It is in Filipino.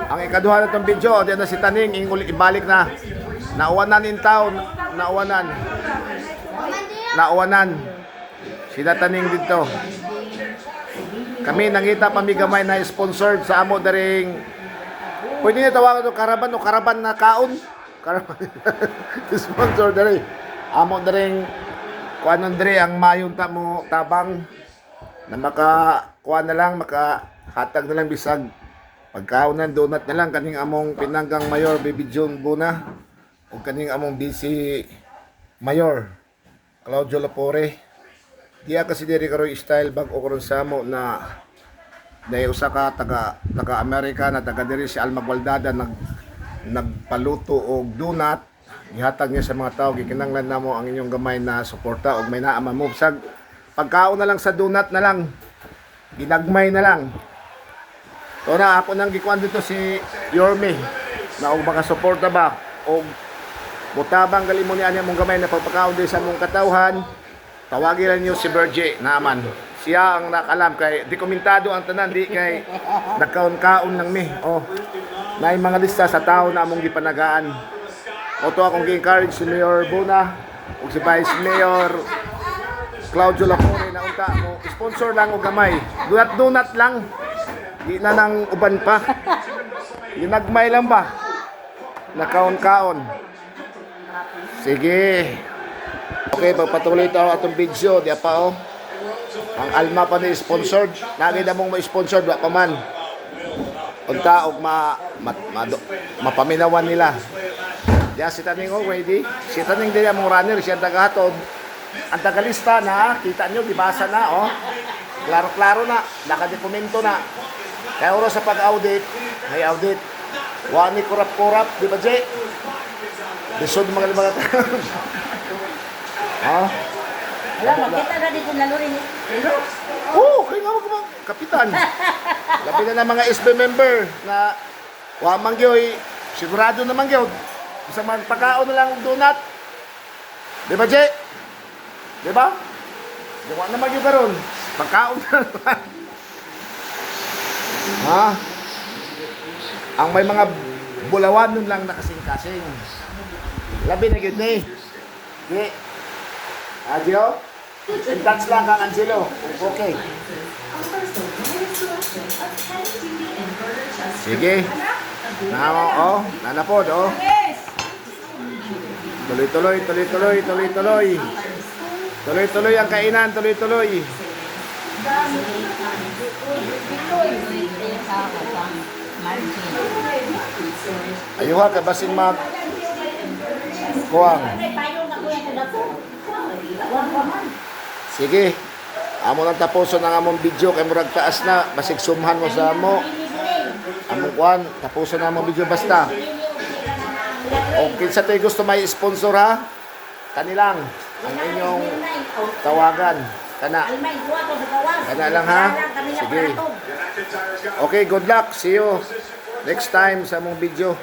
Ang ikaduha na itong video, diyan na si Taning, ibalik na. Nauwanan in town, nauwanan. Sina Taning dito. Kami nangita pamigamay na sponsored sa amo daring. Pwede niya tawagan ito karaban na kaon. Karaban. Sponsor dari. Amo daring kuanon diri ang mayon ta mo tabang na maka na lang, makahatag na lang bisag pagkaunan donut na lang kaning among pinanggang mayor Baby June Buna o kaning among BC Mayor Claudio Lapore. Diya kasi diri karoy style bag o karon samo na dahil usa ka taga Amerika na taga diri si Alma Gualdada nagpaluto og donut, ihatag niya sa mga tao. Gikinanglan namo ang inyong gamay na suporta og may naa move sag pagkaon na lang sa donut na lang, ginagmay na lang. So na ako nang gikuan dito si Yorme na og makasuporta ba og butabang galimon niya mong gamay na pagpakaon din sa mong katawhan. Tawagin lang niyo si Berge naman. Siya ang nakalam kay dokumentado ang tanan di kay nagkaon-kaon lang mi. Oh. Naay mga lista sa tao na among gipanagaan. O to akong gi-encourage si Mayor Buna ug si Vice Mayor Claudio Lapore na unta mo sponsor lang og gamay. Donut lang. Di na nang uban pa. Ginagmay lang ba? Nakaon-kaon. Sige. Okay, pagpatuloy ito atong video. Di pa oh. Ang Alma pa ni sponsored. Nagay na mong ma-sponsored. Wa pa man. Unta og mapaminawan nila. Diya si Taning oh, ready. Si Taning din ang runner. Siya tagahatod. Ang tagalista na. Kita nyo, gibasa na oh. Klaro-klaro na. Nakadokumento na. Kaya oras sa pag-audit. May audit. Wani kurap-kurap. Di ba, Jay? Bisod mga limangat. Ha? Alam, makita na dito lalo rin. Oo, kaya nga mga kapitan. Labi na ng mga SB member na wamangyoy, sigurado naman yun. Isa magpakaon na lang donut. Di ba, Jay? Di ba? Di ba naman yun karon? Pagkaon na lang. Ha? Ang may mga bulawan nun lang nakasing-kasing. Labi na yun eh. Di. Adyo? In-touch lang kang Angelo. Okay. Sige. Oh, nanapod, oh. Tuloy-tuloy. Tuloy-tuloy ang kainan, tuloy-tuloy. Ayuha ka basin mag kuwang. Sige. Amo nang tapuson ang among video kay murag taas na, basig sumhan mo sa amo. Among kuan, tapuson ang among video basta. O kinsa tay gusto may sponsor ha? Kanilang ang inyong tawagan. Kana lang ha. Sige. Okay, good luck. See you next time sa among video.